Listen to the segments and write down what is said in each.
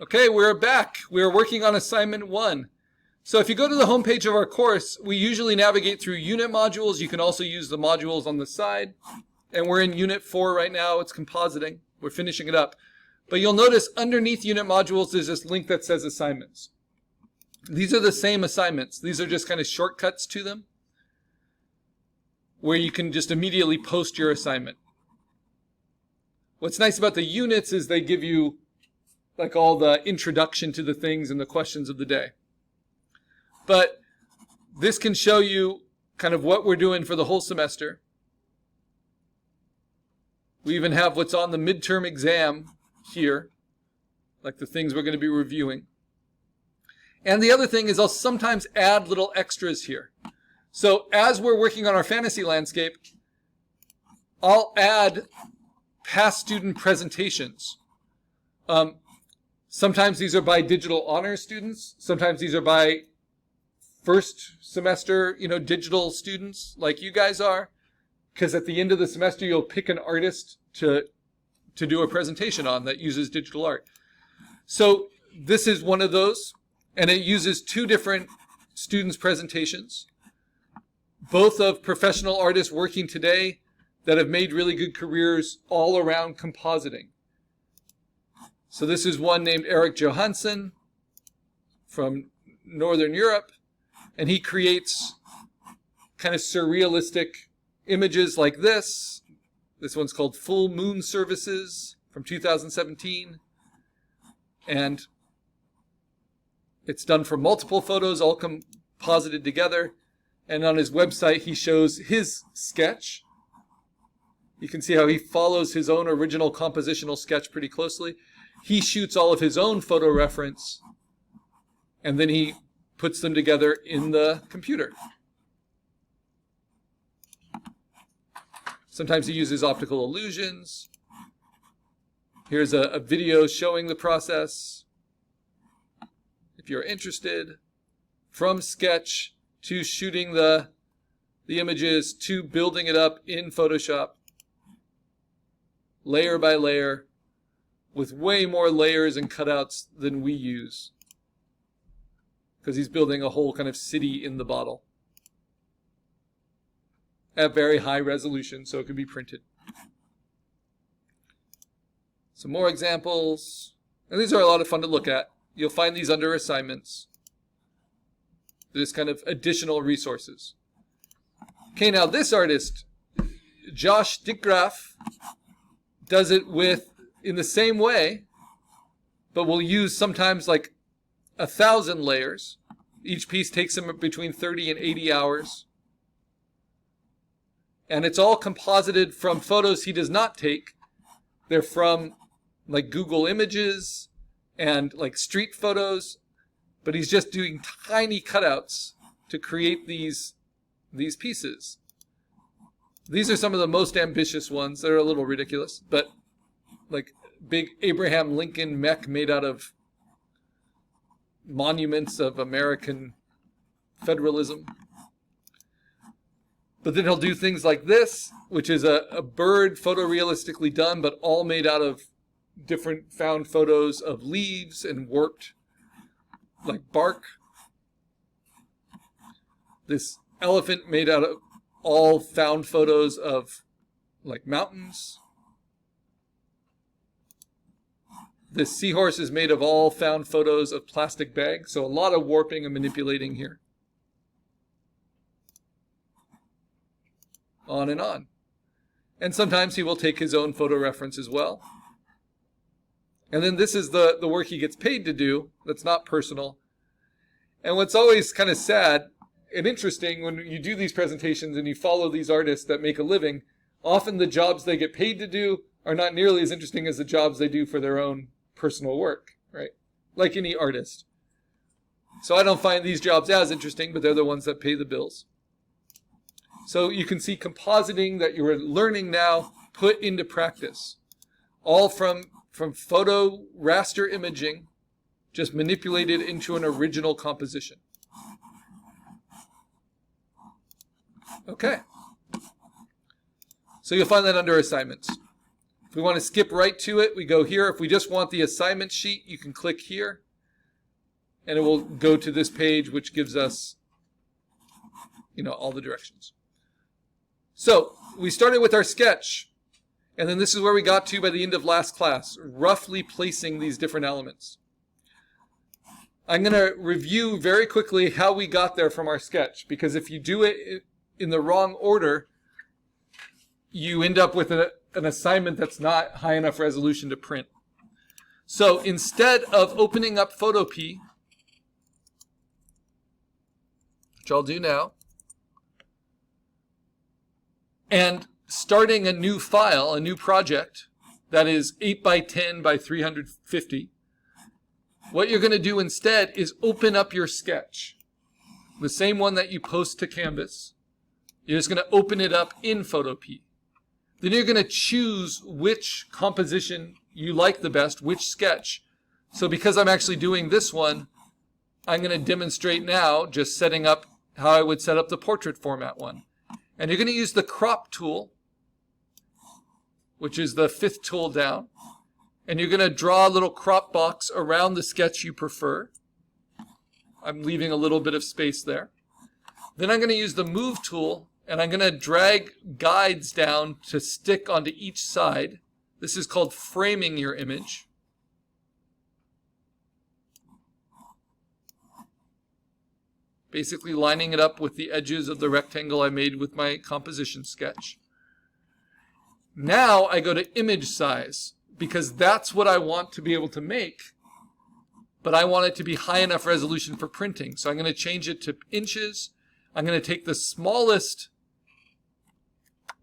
Okay, we're back. We're working on assignment 1. So if you go to the home page of our course, we usually navigate through unit modules. You can also use the modules on the side. And we're in unit 4 right now. It's compositing. We're finishing it up. But you'll notice underneath unit modules, there's this link that says assignments. These are the same assignments. These are just kind of shortcuts to them, where you can just immediately post your assignment. What's nice about the units is they give you like all the introduction to the things and the questions of the day. But this can show you kind of what we're doing for the whole semester. We even have what's on the midterm exam here, like the things we're going to be reviewing. And the other thing is I'll sometimes add little extras here. So as we're working on our fantasy landscape, I'll add past student presentations. Sometimes these are by digital honors students. Sometimes these are by first semester, digital students like you guys are. Because at the end of the semester, you'll pick an artist to do a presentation on that uses digital art. So this is one of those. And it uses 2 different students' presentations, both of professional artists working today that have made really good careers all around compositing. So this is one named Eric Johansson from Northern Europe, and he creates kind of surrealistic images like this. This one's called Full Moon Services from 2017. And it's done for multiple photos, all composited together. And on his website, he shows his sketch. You can see how he follows his own original compositional sketch pretty closely. He shoots all of his own photo reference, and then he puts them together in the computer. Sometimes he uses optical illusions. Here's a video showing the process. If you're interested, from sketch to shooting the images to building it up in Photoshop, layer by layer, with way more layers and cutouts than we use, because he's building a whole kind of city in the bottle at very high resolution, so it can be printed. Some more examples, and these are a lot of fun to look at. You'll find these under assignments. This kind of additional resources. Okay, now this artist, Josh Dickgraph, does it in the same way, but will use sometimes like 1,000 layers. Each piece takes him between 30 and 80 hours. And it's all composited from photos he does not take. They're from like Google Images and like street photos, but he's just doing tiny cutouts to create these pieces. These are some of the most ambitious ones. They're a little ridiculous, but like big Abraham Lincoln mech made out of monuments of American federalism. But then he'll do things like this, which is a bird photorealistically done, but all made out of different found photos of leaves and warped like bark. This elephant made out of all found photos of like mountains. This seahorse is made of all found photos of plastic bags, so a lot of warping and manipulating here. On and on. And sometimes he will take his own photo reference as well. And then this is the work he gets paid to do that's not personal. And what's always kind of sad and interesting when you do these presentations and you follow these artists that make a living, often the jobs they get paid to do are not nearly as interesting as the jobs they do for their own personal work, right? Like any artist. So I don't find these jobs as interesting, but they're the ones that pay the bills. So you can see compositing that you're learning now put into practice. All from photo raster imaging, just manipulated into an original composition. Okay. So you'll find that under assignments. If we want to skip right to it, we go here. If we just want the assignment sheet, you can click here. And it will go to this page, which gives us, all the directions. So we started with our sketch. And then this is where we got to by the end of last class, roughly placing these different elements. I'm going to review very quickly how we got there from our sketch, because if you do it in the wrong order, you end up with an assignment that's not high enough resolution to print. So instead of opening up Photopea, which I'll do now, and starting a new file, a new project that is 8 by 10 by 350, what you're going to do instead is open up your sketch, the same one that you post to Canvas. You're just going to open it up in Photopea. Then you're going to choose which composition you like the best, which sketch. So because I'm actually doing this one, I'm going to demonstrate now just setting up how I would set up the portrait format one. And you're going to use the crop tool, which is the 5th tool down. And you're going to draw a little crop box around the sketch you prefer. I'm leaving a little bit of space there. Then I'm going to use the move tool, and I'm going to drag guides down to stick onto each side. This is called framing your image. Basically lining it up with the edges of the rectangle I made with my composition sketch. Now I go to image size, because that's what I want to be able to make, but I want it to be high enough resolution for printing. So I'm going to change it to inches. I'm going to take the smallest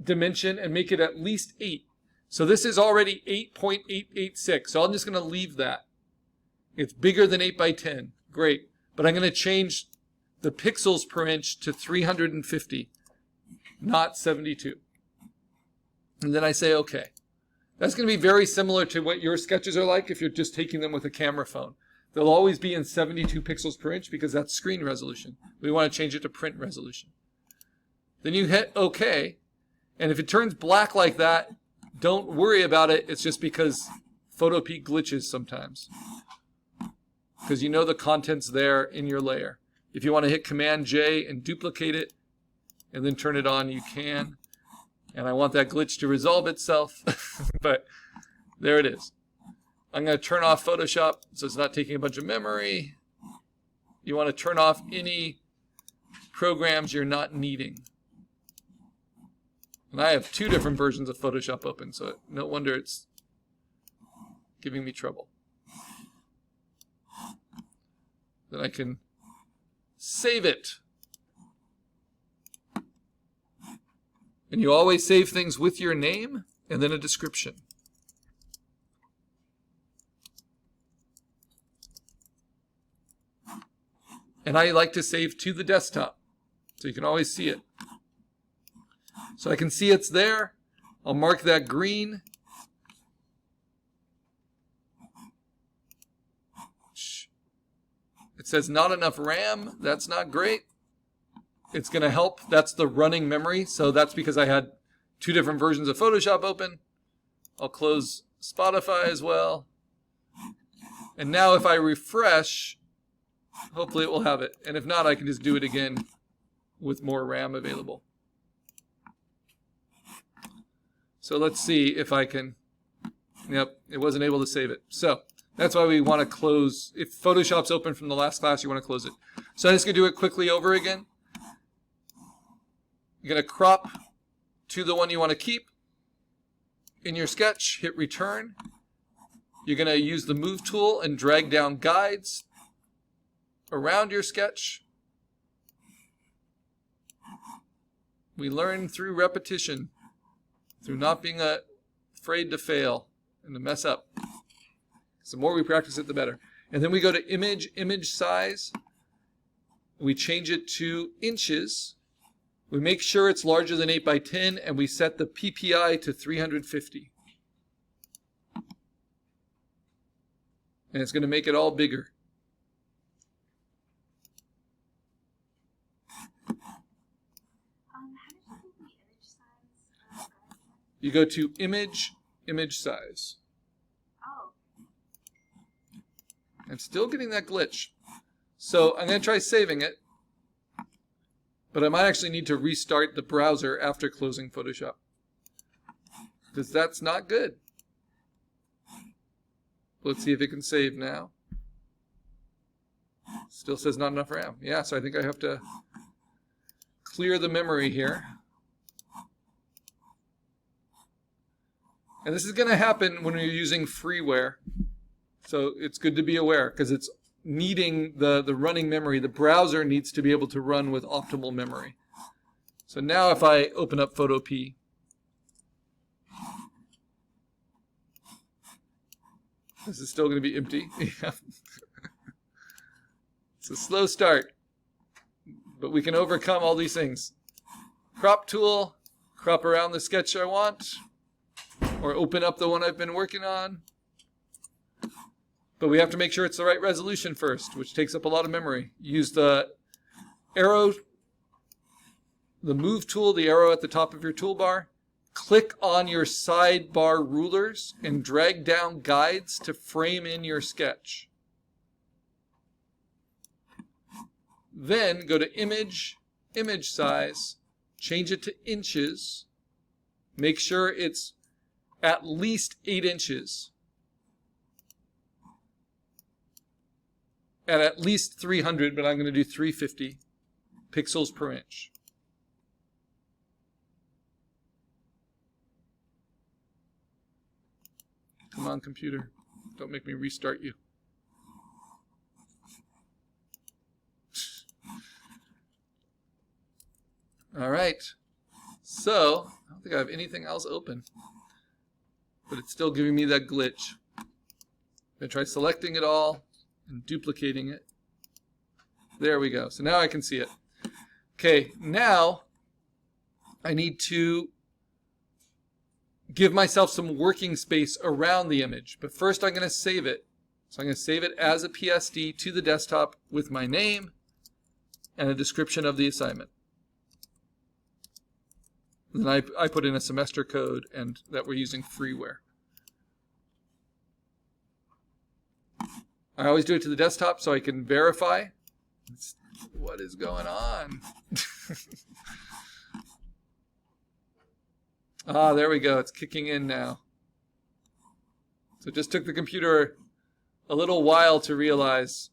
dimension and make it at least 8. So this is already 8.886. So I'm just going to leave that. It's bigger than 8 by 10. Great. But I'm going to change the pixels per inch to 350, not 72. And then I say OK. That's going to be very similar to what your sketches are like if you're just taking them with a camera phone. They'll always be in 72 pixels per inch because that's screen resolution. We want to change it to print resolution. Then you hit OK. And if it turns black like that, don't worry about it. It's just because Photopea glitches sometimes. Because you know the content's there in your layer. If you want to hit Command J and duplicate it and then turn it on, you can. And I want that glitch to resolve itself, but there it is. I'm going to turn off Photoshop so it's not taking a bunch of memory. You want to turn off any programs you're not needing. And I have 2 different versions of Photoshop open, so no wonder it's giving me trouble. Then I can save it. And you always save things with your name and then a description. And I like to save to the desktop, so you can always see it. So I can see it's there. I'll mark that green. It says not enough RAM. That's not great. It's going to help. That's the running memory. So that's because I had 2 different versions of Photoshop open. I'll close Spotify as well. And now if I refresh, hopefully it will have it. And if not, I can just do it again with more RAM available. So let's see if I can. Yep, it wasn't able to save it. So that's why we want to close. If Photoshop's open from the last class, you want to close it. So I'm just going to do it quickly over again. You're going to crop to the one you want to keep in your sketch, hit return. You're going to use the move tool and drag down guides around your sketch. We learn through repetition, through not being afraid to fail and to mess up. The more we practice it, the better. And then we go to image size. We change it to inches. We make sure it's larger than 8 by 10, and we set the PPI to 350. And it's going to make it all bigger. How did you do the image size? You go to Image, image size. Oh. I'm still getting that glitch. So I'm going to try saving it. But I might actually need to restart the browser after closing Photoshop, because that's not good. Let's see if it can save now. Still says not enough RAM. Yeah, so I think I have to clear the memory here. And this is going to happen when you're using freeware. So it's good to be aware, because it's needing the running memory. The browser needs to be able to run with optimal memory. So now if I open up Photopea, this is still going to be empty. It's a slow start, but we can overcome all these things. Crop tool, crop around the sketch I want, or open up the one I've been working on. But we have to make sure it's the right resolution first, which takes up a lot of memory. Use the arrow, the move tool, the arrow at the top of your toolbar. Click on your sidebar rulers and drag down guides to frame in your sketch. Then go to Image, Image Size, change it to inches. Make sure it's at least 8 inches. At least 300, but I'm going to do 350 pixels per inch. Come on, computer. Don't make me restart you. All right. So, I don't think I have anything else open. But it's still giving me that glitch. I'm going to try selecting it all and duplicating it. There we go. So now I can see it. Okay, now I need to give myself some working space around the image. But first I'm going to save it. So I'm going to save it as a PSD to the desktop with my name and a description of the assignment. And then I put in a semester code and that we're using freeware. I always do it to the desktop so I can verify. What is going on? Ah, there we go. It's kicking in now. So it just took the computer a little while to realize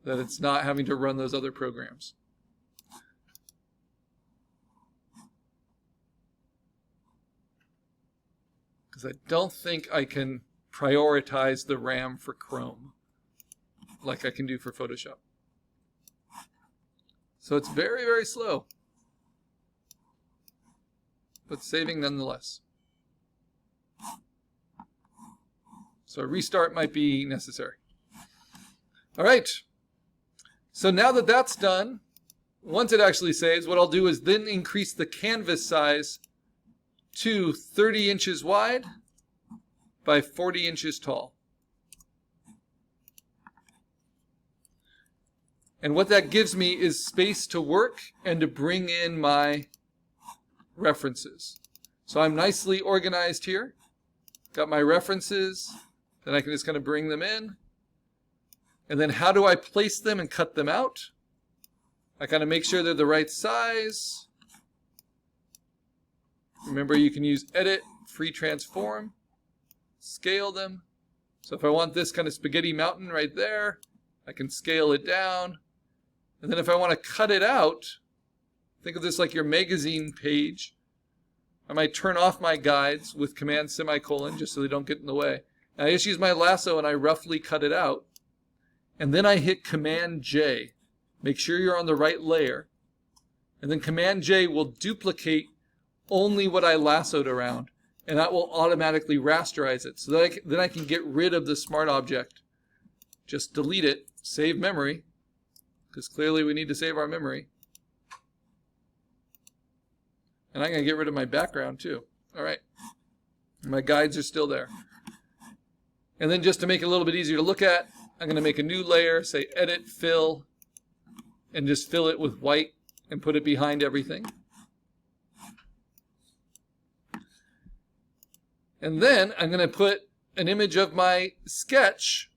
that it's not having to run those other programs. Because I don't think I can prioritize the RAM for Chrome like I can do for Photoshop. So it's very, very slow, but saving nonetheless. So a restart might be necessary. All right. So now that that's done, once it actually saves, what I'll do is then increase the canvas size to 30 inches wide by 40 inches tall. And what that gives me is space to work and to bring in my references. So I'm nicely organized here. Got my references. Then I can just kind of bring them in. And then how do I place them and cut them out? I kind of make sure they're the right size. Remember, you can use Edit, Free Transform, scale them. So if I want this kind of spaghetti mountain right there, I can scale it down. And then if I want to cut it out, think of this like your magazine page. I might turn off my guides with Command semicolon just so they don't get in the way. And I just use my lasso and I roughly cut it out. And then I hit Command J. Make sure you're on the right layer. And then Command J will duplicate only what I lassoed around. And that will automatically rasterize it. So that then I can get rid of the smart object. Just delete it, save memory. Because clearly we need to save our memory. And I'm going to get rid of my background too. All right. My guides are still there. And then just to make it a little bit easier to look at, I'm going to make a new layer, say Edit, Fill, and just fill it with white and put it behind everything. And then I'm going to put an image of my sketch